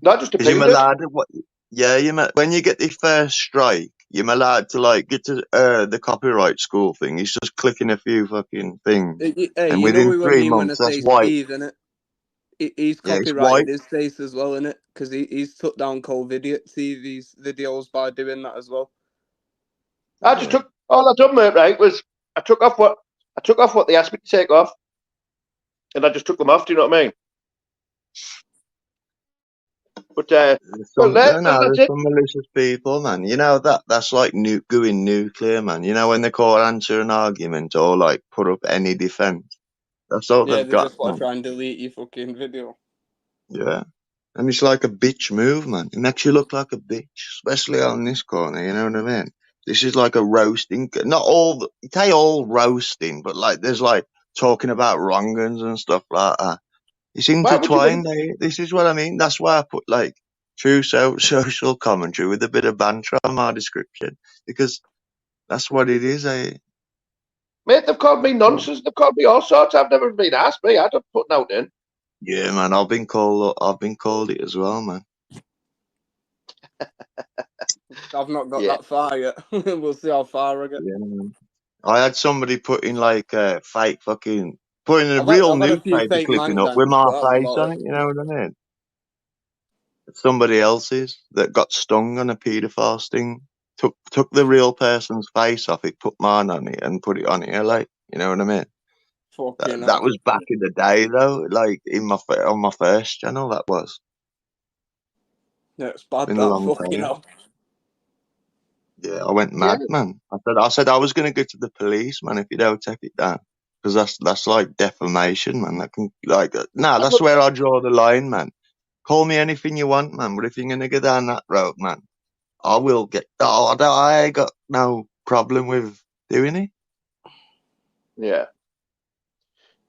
No, I just Because you're appealed it. allowed. What? Yeah, when you get the first strike, you're allowed to like get to the copyright school thing. It's just clicking a few fucking things, Hey, and you know within who I three mean when I months, that's say white. Steve, innit? He's Yeah, it's copyrighted white. his face as well, innit? Because he's took down COVID TV's videos by doing that as well. I just Yeah. took all I done, mate. Right, was I took off what they asked me to take off, and I just took them off. Do you know what I mean? But well, that's There's it. some malicious people, man. You know that's like going nuclear, man. You know when they call answer an argument or like put up any defense. That's all Yeah, they've they got, just want to man. try and delete your fucking video. Yeah. And it's like a bitch move, man. It makes you look like a bitch, especially on this corner, you know what I mean? This is like a roasting, not all, it ain't all roasting, but like there's like talking about wrongings and stuff like that. It's Why would you intertwined. This is what I mean. That's why I put like true social commentary with a bit of banter on my description, because that's what it is. Mate, they've called me nonsense. They've called me all sorts. I've never been asked me. I don't put out in. Yeah, man. I've been called it as well, man. I've not got that far yet. We'll see how far I get. Yeah, man. I had somebody putting like fake fucking putting a I've had a few newspaper fake clipping up mangangs, with my but that's face about on it. it. You know what I mean? Somebody else's that got stung on a paedophile sting took the real person's face off it, put mine on it, and put it on here. Like, you know what I mean? Fucking That hell. was back in the day, though. Like on my first channel, that was. Yeah, it's bad, Been a that, long fucking time. hell. Yeah, I went mad, man. I said I was gonna go to the police, man, if you don't take it down, because that's like defamation, man. That can that's where I draw the line, man. Call me anything you want, man, but if you're gonna go down that road, man, I will get. I ain't got no problem with doing it. Yeah.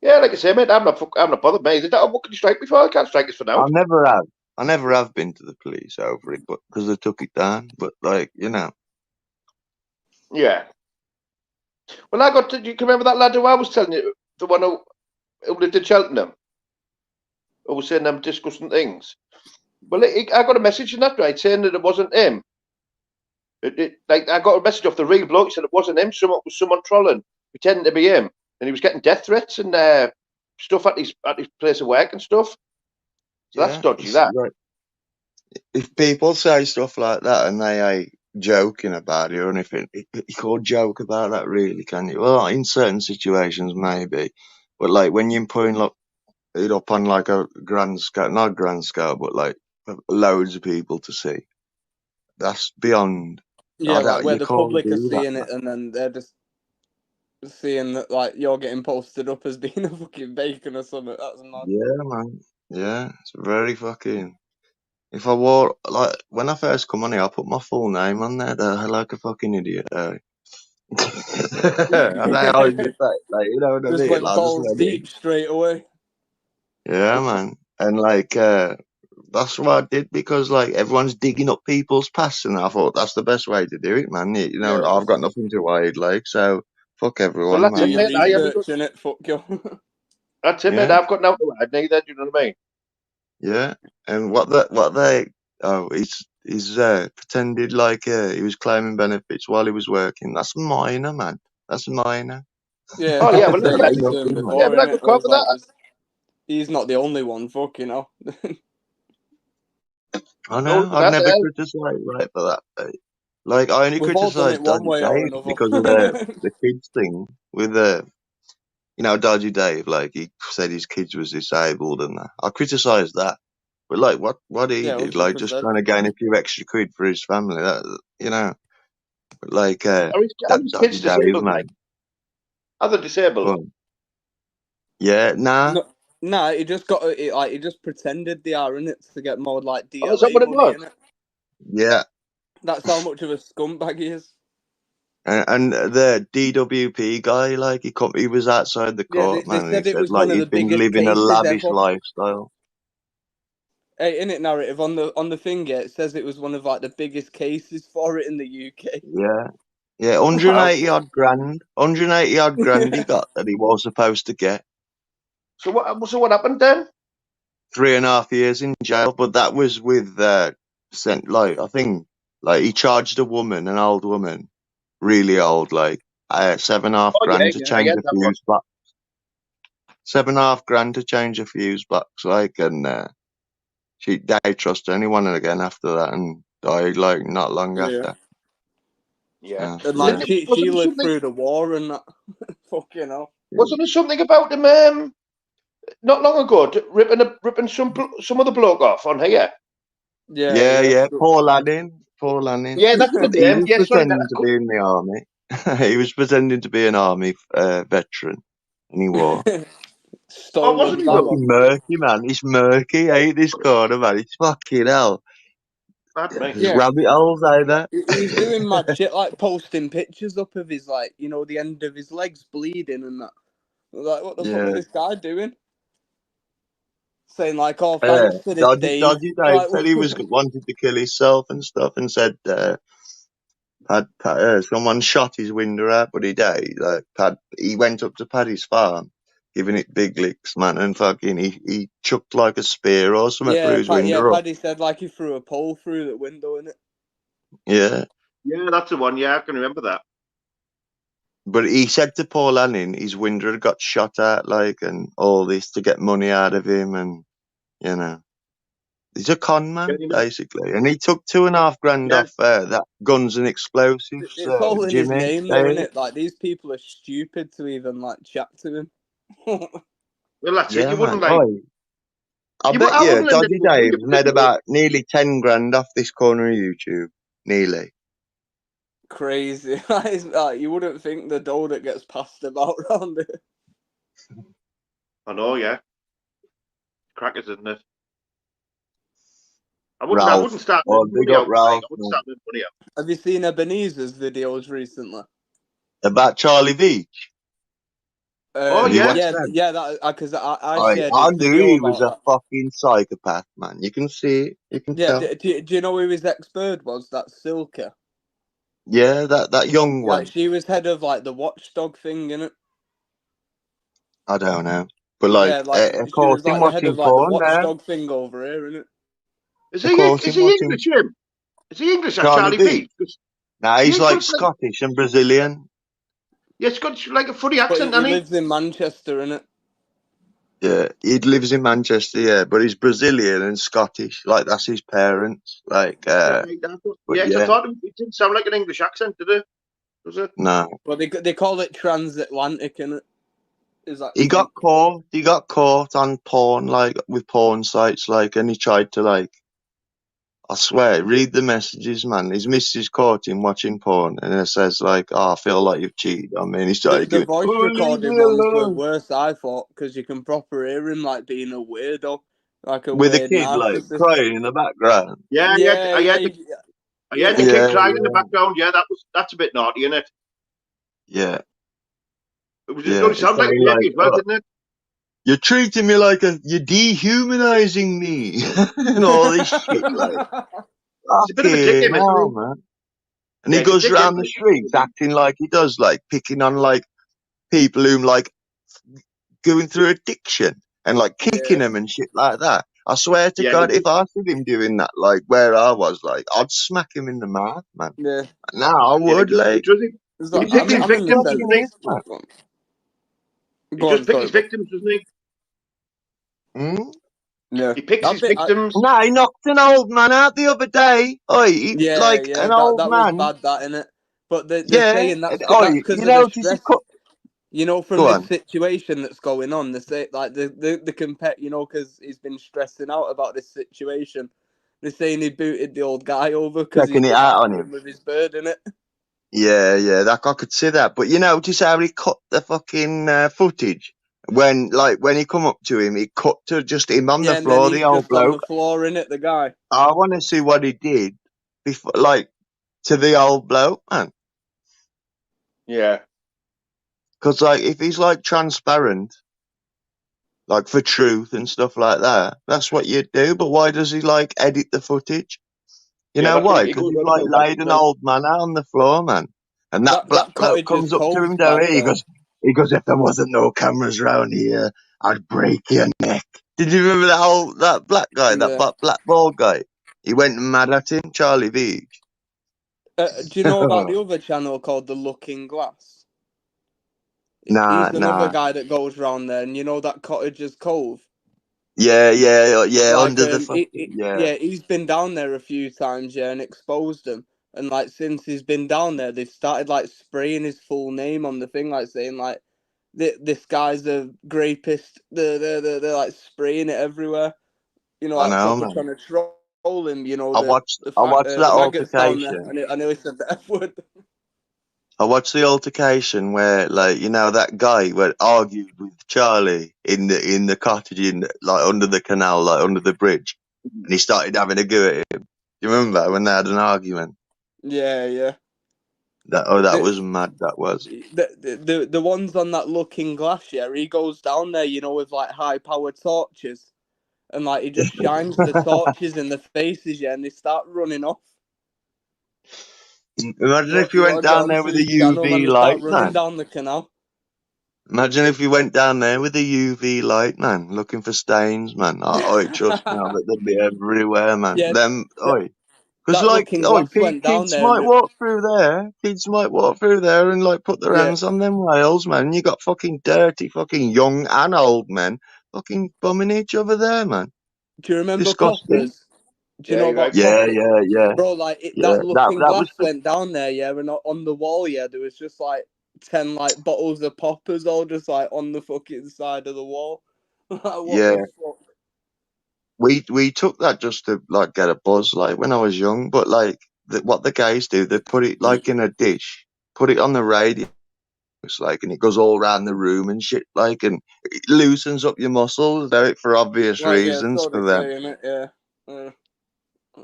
Yeah, like I say, mate, I'm not bothered, mate. What can you strike me for? I can't strike us for now. I never have been to the police over it, but because they took it down. But like, you know. Yeah. Well, you can remember that lad who I was telling you, the one who lived in Cheltenham, who was saying them disgusting things. Well, I got a message in that, right, saying that it wasn't him. Like, I got a message off the real bloke, said it wasn't him. Someone trolling, pretending to be him, and he was getting death threats and stuff at his place of work and stuff. So that's dodgy, that. Like, if people say stuff like that and they ain't joking about it or anything, you can't joke about that, really, can you? Well, in certain situations, maybe, but like when you're putting it up on like a grand scale, not grand scale, but like loads of people to see, that's beyond. Yeah, like where You the can't public are do that, seeing man. it and then they're just seeing that, like, you're getting posted up as being a fucking bacon or something. That's mad. Yeah, man. Yeah, it's very fucking. If I wore, like, when I first come on here, I put my full name on there, like a fucking idiot. And I always just like, you know what I Just mean? went Like, I just balls went deep in. straight away. Yeah, man. And like, that's what I did, because like everyone's digging up people's past, and I thought that's the best way to do it, man. You know, Yeah, I've got nothing to hide, like, so fuck Well, everyone, that's do it, man. your mate. I haven't research in it, fuck you. That's it, mate. Yeah, I've got no to hide neither. Do you know what I mean? yeah. And he's pretended like he was claiming benefits while he was working. That's minor, man. That's minor. Yeah, Oh, yeah, like I well, say, That look you at ain't were that. saying nothing, man. Yeah, before, but I innit? could cope with that. He's not the only one, fucking hell. I No, know. look I'd at never that. criticise right for that. Like, I only We've all done it criticised one Dodgy way or Dave another. because of the kids thing with Dodgy Dave. Like, he said his kids was disabled and that. I criticised that. But like, what he Yeah, did, like, just 100%. trying to gain a few extra quid for his family. That, you know, but like Are his Dodgy kids Dave, disabled, like? man. Are they disabled? Well, yeah, nah. No, he just he just pretended they are in it to get more like Oh, is that what DLA it money was? in it. Yeah. That's how much of a scumbag he is. And the DWP guy, like, he was outside the Yeah, court, they man, and he said it said, was like, one of the he'd been biggest living a cases lavish ever. lifestyle. Hey, in it narrative on the thing, yeah, it says it was one of like the biggest cases for it in the UK. Yeah. Yeah, 180 odd grand. 180 odd grand he got that he was supposed to get. So what happened then? 3.5 years in jail, but that was with I think, like, he charged a woman, an old woman, really old, like, 7.5 Oh, yeah, grand to change a that one. fuse box. 7.5 grand to change a fuse box, like, and they trusted anyone again after that, and died like not long after. Yeah. And Yeah. like she lived through the war and that. Fucking hell. Wasn't there something about him not long ago ripping some other bloke off on here? Yeah. Paul Lanning. Yeah, that's the He name. was Yeah, sorry. pretending to be in the army. He was pretending to be an army veteran, and he was. Oh, Stolen wasn't he It's though? fucking murky, man. It's murky. I hate this corner, man. It's fucking hell. Pardon me. There's rabbit holes out there. He's doing mad shit, like posting pictures up of his, like, the end of his legs bleeding and that. Like, what the fuck's this guy doing? saying like, "Oh, Yeah, thanks for this, Dave." Dodgy Dave Like, said he was wanted to kill himself and stuff, and said someone shot his window out, but he died. He went up to Paddy's farm, giving it big licks, man, and fucking he chucked like a spear or something through his window. Paddy said like he threw a pole through the window in it. Yeah. Yeah, that's the one. Yeah, I can remember that. But he said to Paul Anning his window had got shot out, like, and all this to get money out of him, and you know, he's a con man basically. And he took $2,500 off that guns and explosives. It's all in his Jimmy, name, though, isn't it? Like these people are stupid to even like chat to him. Well, that's it. You man. wouldn't like. I You- bet I you wouldn't let Dodgy it go, Dave you made wouldn't. about nearly 10 grand off this corner of YouTube. Nearly. Crazy. You wouldn't think the dough that gets passed about around it. I know, yeah. Crackers, isn't it? I wouldn't start Oh, making big money up out. Ralph. I wouldn't start making money out. Have you seen Ebenezer's videos recently? About Charlie Beach. Oh, Have you yeah. watched Yeah, that? yeah. Because I shared I his knew video he was a about that. fucking psychopath, man. You can see it. You can Yeah, tell. do you know who his ex-bird was? That Silka. Yeah, that young one. Like she was head of like the watchdog thing, innit? I don't know. But like, Yeah, like of she course, was him like the head watching of like the porn there. watchdog thing over here, innit? Is Of he course, is him he watching English, him? Is he English, that Charlie Charlie B. Beach? Nah, he's Yeah, like got, Scottish and Brazilian. Yeah, it's got like a funny But accent, he hasn't he? lives in Manchester, innit? Yeah, he lives in Manchester, yeah, but he's Brazilian and Scottish. Like, that's his parents. Like, Right, but I yeah, thought it didn't sound like an English accent, did it? Does it? no. Well, they call it transatlantic, innit? Is that He got caught on porn, like, with porn sites, like, and he tried to, like, I swear, read the messages, man. His missus caught him watching porn, and it says, like, oh, I feel like you've cheated on me. And he started the going, voice oh, leave me recording ones were alone. worse, I thought, because you can proper hear him like being a weirdo, like a With a weird kid, like, narcissist. crying in the background. Yeah, I had the kid Yeah, crying in the yeah. background. Yeah, that's a bit naughty, isn't it? Yeah, It was yeah. it sounded like a baby as well, didn't it? You're treating me like you're dehumanizing me and all this shit, like, He's a bit of a dickhead, isn't hell, he? man. And Yeah, he he's a goes dickhead, around the like, streets acting like he does, like picking on like people who like going through addiction and like kicking them and shit like that. I swear to Yeah, God, if I see him doing that, like where I was, like I'd smack him in the mouth, man. Yeah. No, I would, like. It's He like, picked his I'm in the victims, sense. doesn't he? He Go just on, picked sorry, his bro. victims, doesn't he? Hmm? Yeah. He picks his victims. No, he knocked an old man out the other day. Oi, Yeah, like yeah, an old that was man. bad, that, innit? But they're Yeah. saying that's Oi, because you of the notice he stress. cut. You know, from Go this on. situation that's going on, they say like the compare, you know, because he's been stressing out about this situation. They're saying he booted the old guy over because he's Taking it been out on angry him. with his bird, innit? Yeah, that I could see that. But you notice how he cut the fucking footage when he come up to him, he cut to just him on the Yeah, and then floor, the he's old just on the bloke. floor, innit, the guy. I want to see what he did before, like to the old bloke, man. Yeah. Because like if he's like transparent, like for truth and stuff like that, that's what you'd do. But why does he like edit the footage? You Yeah, know that's what why? he Because goes he's on like about that, laid an doesn't old man out on the floor, man. And that black That bloke cottage is comes up to him cold, down bad here. there. He goes, if there wasn't no cameras round here, I'd break your neck. Did you remember that black guy, Yeah. that black bald guy? He went mad at him, Charlie Beach. Do you know about the other channel called The Looking Glass? Nah. He's another guy that goes round there, and you know that Cottager's Cove? Yeah, Like, under the fucking, yeah, he's been down there a few times, yeah, and exposed them. And like since he's been down there, they've started like spraying his full name on the thing, like saying like this guy's a rapist. They're like spraying it everywhere. You know, I like know, proper man. trying to troll him. You know, I watched that the maggots down there, altercation. and I nearly said the F word. I watched the altercation where, like, you know, that guy went argued with Charlie in the cottage, like under the canal, like under the bridge, and he started having a go at him. You remember when they had an argument? Yeah. That was mad. That was. The ones on that Looking Glass, yeah, he goes down there, you know, with like high powered torches, and like he just shines the torches in the faces, yeah, and they start running off. Imagine if you You went gotta get down there onto with a his channel, man. UV They start light, running man. down the canal. Imagine if you went down there with a UV light, man, looking for stains, man. Oh, trust me, I bet they'd be everywhere, man. Yeah, Them, that, because that looking glass went down kids there. might walk through there. Kids might walk through there and like put their Yeah. hands on them rails, man. You got fucking dirty, fucking young and old men, fucking bumming each other there, man. Do you remember Disgusting. Coppers? Do you know you're right. about Yeah, Coppers? yeah. Bro, like Yeah, that looking that was glass went down there, yeah, and on the wall, yeah, there was just like 10 like bottles of poppers all just like on the fucking side of the wall. Like, what yeah. the fuck? We took that just to like get a buzz, like when I was young. But like what the guys do, they put it like in a dish, put it on the radio, like, and it goes all around the room and shit, like, and it loosens up your muscles. Do it for obvious Like, yeah, reasons so for they them. say, innit? Yeah.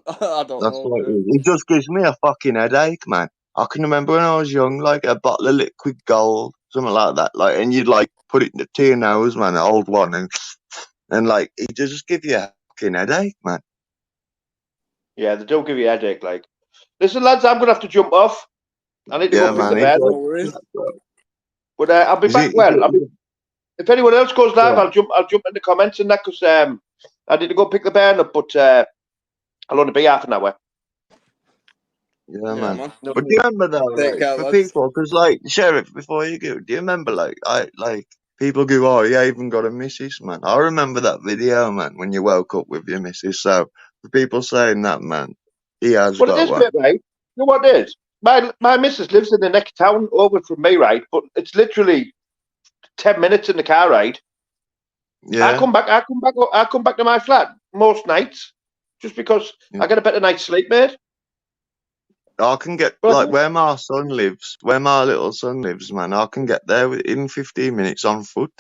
I don't That's know. what it is. It just gives me a fucking headache, man. I can remember when I was young, like a bottle of liquid gold, something like that, like, and you'd like put it to your nose, man, an old one, and like it just give you a fucking headache, man. Yeah, they don't give you a headache. Like, listen, lads, I'm gonna have to jump off. I need to go pick the bed. No worries. But I'll be back. If anyone else goes live, I'll jump in the comments and that, because I need to go pick the bairn up, but I'll only be half an hour. Yeah, man. No. But do you remember though, Take like, care, for lads. people, because like Sheriff, before you go, do you remember like people go, oh, you even got a missus, man? I remember that video, man, when you woke up with your missus. So for people saying that, man, he has But it got is, one. mate, right? You know what it is? My missus lives in the next town over from me, right? But it's literally 10 minutes in the car ride. Yeah, I come back to my flat most nights just because I get a better night's sleep, mate. I can get But like where my little son lives, man. I can get there in 15 minutes on foot.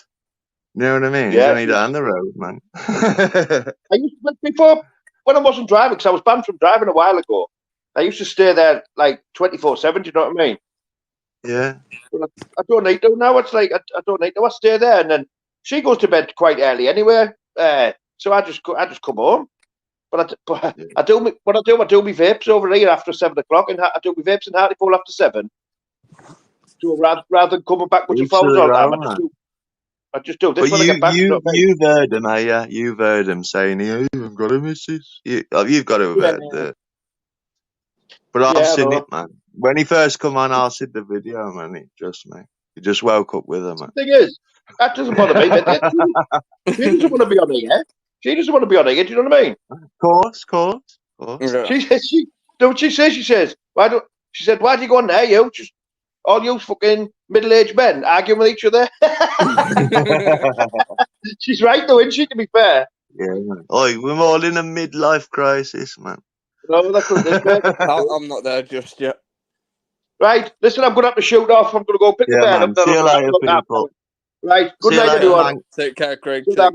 You know what I mean? He's yeah, only down the road, man. I used to, before, when I wasn't driving, because I was banned from driving a while ago, I used to stay there like 24/7. Do you know what I mean? Yeah. But I don't need to now. It's like I don't need to. I stay there, and then she goes to bed quite early anyway. So I just come home. But I do my vapes over here after 7 o'clock, and I do my vapes in Hartlepool after 7. So rather than coming back with the phones all the time, I just do this But when I get back. you've heard him, eh? You've heard him saying he even got a missus. You've got to have heard that. But I've seen it, man. When he first come on, I seen the video, man. He just woke up with her, man. The thing is, that doesn't bother me, but she doesn't want to be on here. She doesn't want to be on here. Do you know what I mean? Of course. Yeah. She what she says. She says, why do you go on there? You just all you fucking middle-aged men arguing with each other. She's right though, isn't she? To be fair. Yeah, man. Oi, we're all in a midlife crisis, man. No, that's what this bit. I'm not there just yet. Right, listen, I'm going to have to shoot off. I'm going to go pick the bed up. See you later, people. Right, good night, everyone. Man. Take care, Craig. Good night,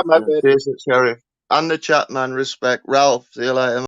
mate. Cheers, Sheriff. And the chat, man. Respect. Ralph, see you later, man.